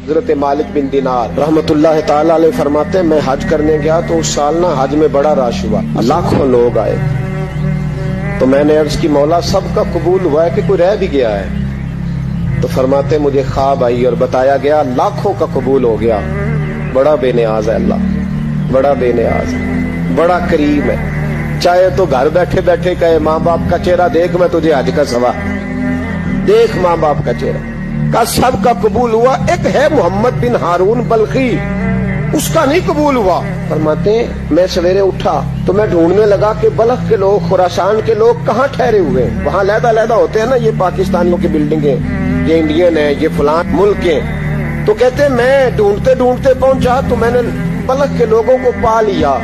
حضرت مالک بن دینار رحمتullah تعالی علیہ فرماتے ہیں میں حج کرنے گیا تو اس سال نا حج میں بڑا رش ہوا، لاکھوں لوگ آئے، تو میں نے عرض کی مولا سب کا قبول ہوا ہے کہ کوئی رہ بھی گیا ہے؟ تو فرماتے مجھے خواب آئی اور بتایا گیا لاکھوں کا قبول ہو گیا۔ بڑا بے نیاز ہے اللہ، بڑا بے نیاز ہے، بڑا کریم ہے، چاہے تو گھر بیٹھے بیٹھے کہے ماں باپ کا چہرہ دیکھ میں تجھے حج کا ثواب، دیکھ ماں باپ کا چہرہ کا سب کا قبول ہوا، ایک ہے محمد بن ہارون بلخی اس کا نہیں قبول ہوا۔ فرماتے ہیں میں سویرے اٹھا تو میں ڈھونڈنے لگا کہ بلخ کے لوگ، خراسان کے لوگ کہاں ٹھہرے ہوئے، وہاں علیحدہ علیحدہ ہوتے ہیں نا، یہ پاکستانیوں کی بلڈنگیں، یہ انڈین ہیں، یہ فلان ملک ہیں، تو کہتے ہیں میں ڈھونڈتے ڈھونڈتے پہنچا تو میں نے بلخ کے لوگوں کو پا لیا۔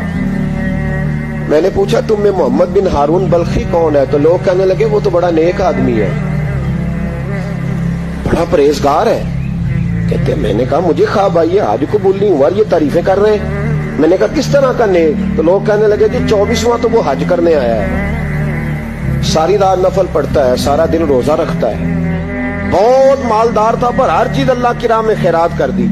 میں نے پوچھا تم میں محمد بن ہارون بلخی کون ہے؟ تو لوگ کہنے لگے وہ تو بڑا نیک آدمی ہے، بڑا پرہیزگار ہے۔ کہتے ہیں میں نے کہا مجھے خواب آئی ہے، آج قبول نہیں ہوا، یہ تعریفیں کر رہے ہیں۔ میں نے کہا کس طرح کا نیک؟ تو لوگ کہنے لگے جی 24واں تو وہ حج کرنے آیا ہے، ساری رات نفل پڑھتا ہے، سارا دن روزہ رکھتا ہے، بہت مالدار تھا پر ہر چیز اللہ کی راہ میں خیرات کر دی۔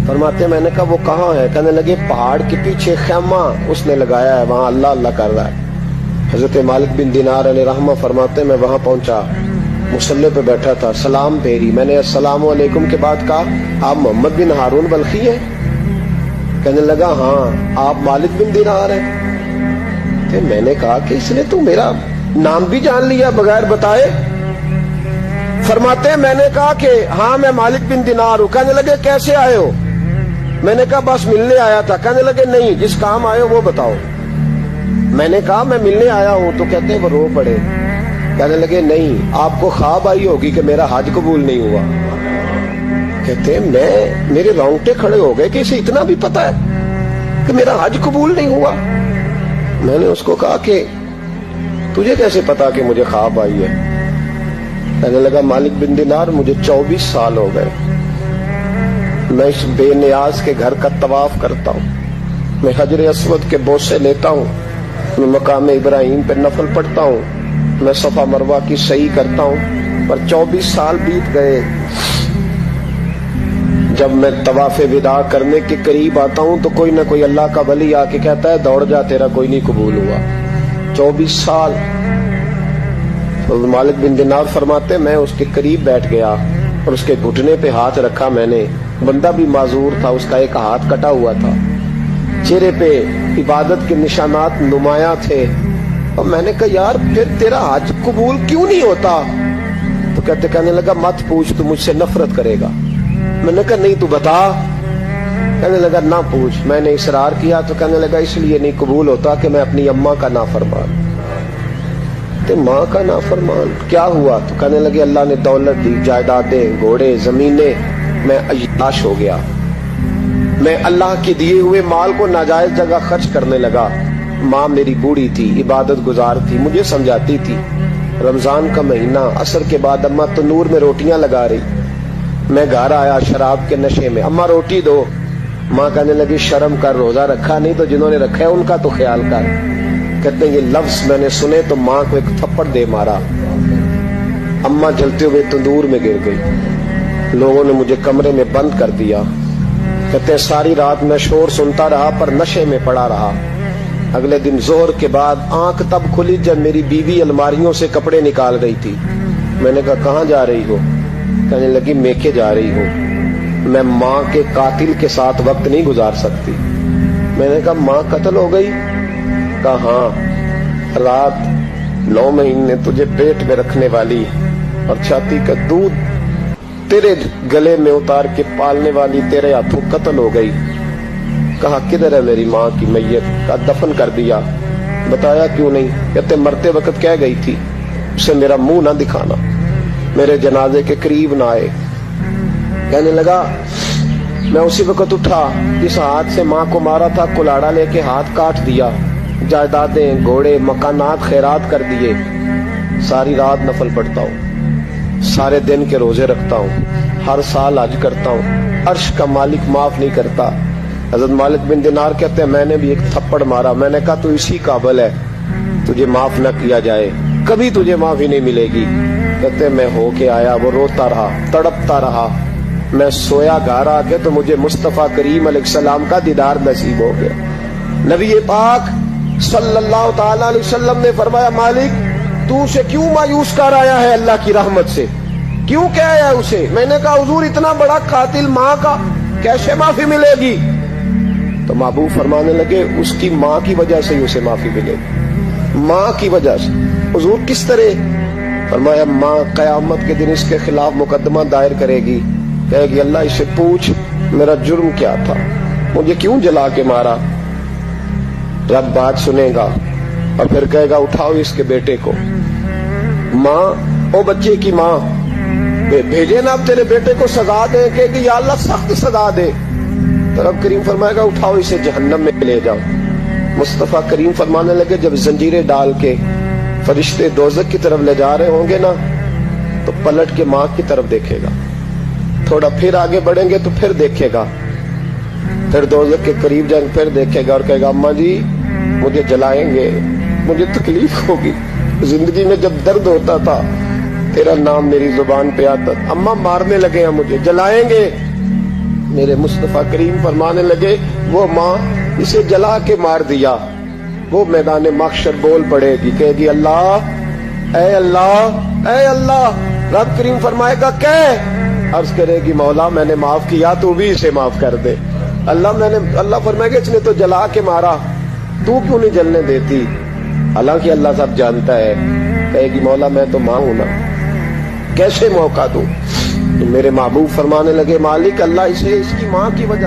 فرماتے ہیں میں نے کہا وہ کہاں ہے؟ کہنے لگے پہاڑ کے پیچھے خیمہ اس نے لگایا ہے، وہاں اللہ اللہ کر رہا ہے۔ حضرت مالک بن دینار علیہ رحمہ فرماتے ہیں میں وہاں پہنچا، مصلی پہ بیٹھا تھا، سلام پھیری، میں نے السلام علیکم کے بعد کہا آپ محمد بن ہارون بلخی ہیں؟ کہنے لگا ہاں۔ آپ مالک بن دینار ہیں؟ تو میں نے کہا کہ اس نے تو میرا نام بھی جان لیا بغیر بتائے۔ فرماتے ہیں میں نے کہا کہ ہاں میں مالک بن دینار ہوں۔ کہنے لگے کیسے آئے ہو؟ میں نے کہا بس ملنے آیا تھا۔ کہنے لگے نہیں جس کام آئے ہو وہ بتاؤ۔ میں نے کہا میں ملنے آیا ہوں، تو کہتے ہیں وہ رو پڑے، کہنے لگے نہیں آپ کو خواب آئی ہوگی کہ میرا حج قبول نہیں ہوا۔ کہتے ہیں میرے رونگٹے کھڑے ہو گئے کہ اسے اتنا بھی پتا ہے کہ میرا حج قبول نہیں ہوا۔ میں نے اس کو کہا کہ تجھے کیسے پتا کہ مجھے خواب آئی ہے؟ کہنے لگا مالک بن دینار مجھے 24 سال ہو گئے، میں اس بے نیاز کے گھر کا طواف کرتا ہوں، میں حجر اسود کے بوسے لیتا ہوں، میں مقام ابراہیم پہ نفل پڑھتا ہوں، میں صفا مروہ کی سعی کرتا ہوں، پر 24 سال بیت گئے۔ جب میں طواف وداع کرنے کے قریب آتا ہوں تو کوئی نہ کوئی اللہ کا ولی آ کے کہتا ہے دوڑ جا تیرا کوئی نہیں قبول ہوا۔ 24 سال۔ مالک بن دینار فرماتے میں اس کے قریب بیٹھ گیا اور اس کے گھٹنے پہ ہاتھ رکھا، میں نے، بندہ بھی معذور تھا، اس کا ایک ہاتھ کٹا ہوا تھا، چہرے پہ عبادت کے نشانات نمایاں تھے، اور میں نے کہا یار پھر تیرا حج قبول کیوں نہیں ہوتا؟ تو کہنے لگا مت پوچھ تو مجھ سے نفرت کرے گا۔ میں نے کہا نہیں تو بتا۔ کہنے لگا نہ پوچھ۔ میں نے اصرار کیا تو کہنے لگا اس لیے نہیں قبول ہوتا کہ میں اپنی اماں کا نافرمان۔ تو ماں کا نافرمان کیا ہوا؟ تو کہنے لگے اللہ نے دولت دی، جائیدادیں، گھوڑے، زمینیں، میں عیاش ہو گیا، میں اللہ کے دیے ہوئے مال کو ناجائز جگہ خرچ کرنے لگا۔ ماں میری بوڑھی تھی، عبادت گزار تھی، مجھے سمجھاتی تھی۔ رمضان کا مہینہ، عصر کے بعد اماں تنور میں روٹیاں لگا رہی، میں گھر آیا شراب کے نشے میں، اماں روٹی دو۔ ماں کہنے لگی شرم کر، روزہ رکھا نہیں تو جنہوں نے رکھا ہے ان کا تو خیال کر۔ کہتے ہیں یہ لفظ میں نے سنے تو ماں کو ایک تھپڑ دے مارا، اماں جلتے ہوئے تندور میں گر گئی، لوگوں نے مجھے کمرے میں بند کر دیا۔ کہتے ہیں ساری رات میں شور سنتا رہا پر نشے میں پڑا رہا۔ اگلے دن ظہر کے بعد آنکھ تب کھلی جب میری بیوی الماریوں سے کپڑے نکال رہی تھی۔ میں نے کہا کہاں جا رہی ہو؟ کہنے لگی میکے جا رہی ہوں، میں ماں کے قاتل کے ساتھ وقت نہیں گزار سکتی۔ میں نے کہا ماں قتل ہو گئی؟ کہا ہاں، رات 9 مہینے تجھے پیٹ میں رکھنے والی اور چھاتی کا دودھ تیرے گلے میں اتار کے پالنے والی تیرے ہاتھوں قتل ہو گئی۔ کہا کدھر ہے میری ماں کی میت؟ کا دفن کر دیا۔ بتایا کیوں نہیں؟ کہتے مرتے وقت کہہ گئی تھی اسے میرا منہ نہ دکھانا، میرے جنازے کے قریب نہ آئے۔ کہنے لگا میں اسی وقت اٹھا جس ہاتھ سے ماں کو مارا تھا، کلاڑا لے کے ہاتھ کاٹ دیا، جائیدادیں، گھوڑے، مکانات خیرات کر دیے۔ ساری رات نفل پڑھتا ہوں، سارے دن کے روزے رکھتا ہوں، ہر سال حج کرتا ہوں، عرش کا مالک معاف نہیں کرتا۔ حضرت مالک بن دینار کہتے ہیں میں نے بھی ایک تھپڑ مارا، میں نے کہا تو اسی قابل ہے تجھے معاف نہ کیا جائے، کبھی تجھے معافی نہیں ملے گی۔ کہتے ہیں میں ہو کے آیا، وہ روتا رہا، تڑپتا رہا، میں سویا گھر آ کے تو مجھے مصطفیٰ کریم علیہ السلام کا دیدار نصیب ہو گیا. نبی پاک صلی اللہ تعالی علیہ وسلم نے فرمایا مالک تو اسے کیوں مایوس کر آیا ہے اللہ کی رحمت سے, کیوں کہہ آیا اسے؟ میں نے کہا حضور اتنا بڑا قاتل ماں کا کیسے معافی ملے گی؟ تو محبوب فرمانے لگے اس کی ماں کی وجہ سے ہی اسے معافی ملے گی, ماں کی وجہ سے. حضور کس طرح؟ فرمایا ماں قیامت کے دن اس کے خلاف مقدمہ دائر کرے گی, کہے گی اللہ اسے پوچھ میرا جرم کیا تھا, مجھے کیوں جلا کے مارا؟ رب بات سنے گا اور پھر کہے گا اٹھاؤ اس کے بیٹے کو. ماں او بچے کی ماں بھیجے نا اب تیرے بیٹے کو سزا دے, کہ یا اللہ سخت سزا دے. تو رب کریم فرمائے گا اٹھاؤ اسے جہنم میں لے جاؤ. مصطفیٰ کریم فرمانے لگے جب زنجیریں ڈال کے فرشتے دوزخ کی طرف لے جا رہے ہوں گے نا تو پلٹ کے ماں کی طرف دیکھے گا, تھوڑا پھر آگے بڑھیں گے تو پھر دیکھے گا, پھر دوزخ کے قریب جائیں پھر دیکھے گا اور کہے گا اماں جی مجھے جلائیں گے, مجھے تکلیف ہوگی, زندگی میں جب درد ہوتا تھا تیرا نام میری زبان پہ آتا, اماں مارنے لگے ہیں مجھے, جلائیں گے. میرے مصطفیٰ کریم فرمانے لگے وہ ماں اسے جلا کے مار دیا وہ میدان محشر بول پڑے گی, کہے گی اللہ اے اللہ اے اللہ. رب کریم فرمائے گا کہ عرض کرے گی مولا میں نے معاف کیا تو بھی اسے معاف کر دے. اللہ فرمائے گا اس نے تو جلا کے مارا تو کیوں نہیں جلنے دیتی؟ حالانکہ اللہ سب جانتا ہے. کہے گی مولا میں تو ماں ہوں نا, کیسے موقع دوں؟ تو میرے محبوب فرمانے لگے مالک اللہ اسے اس کی ماں کی وجہ